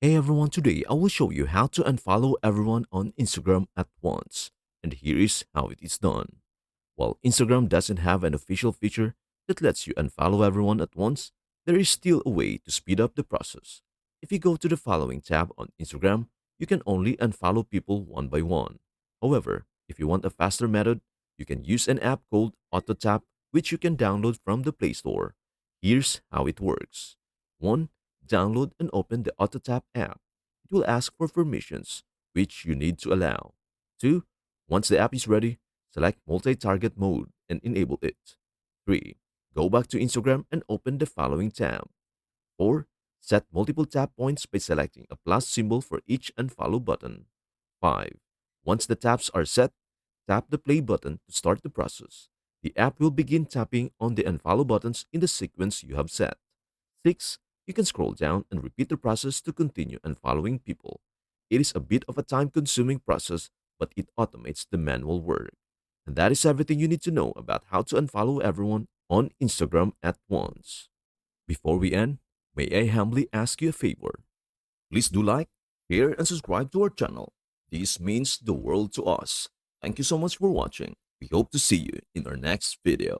Hey everyone, today I will show you how to unfollow everyone on Instagram at once. And here is how it is done. While Instagram doesn't have an official feature that lets you unfollow everyone at once, there is still a way to speed up the process. If you go to the following tab on Instagram, you can only unfollow people one by one. However, if you want a faster method, you can use an app called AutoTap, which you can download from the Play Store. Here's how it works. 1. Download and open the AutoTap app. It will ask for permissions, which you need to allow. 2. Once the app is ready, select multi-target mode and enable it. 3. Go back to Instagram and open the following tab. 4. Set multiple tap points by selecting a plus symbol for each unfollow button. 5. Once the taps are set, tap the play button to start the process. The app will begin tapping on the unfollow buttons in the sequence you have set. 6. You can scroll down and repeat the process to continue unfollowing people. It is a bit of a time consuming process, but it automates the manual work. And that is everything you need to know about how to unfollow everyone on Instagram at once. Before we end, may I humbly ask you a favor? Please do like, share, and subscribe to our channel. This means the world to us. Thank you so much for watching. We hope to see you in our next video.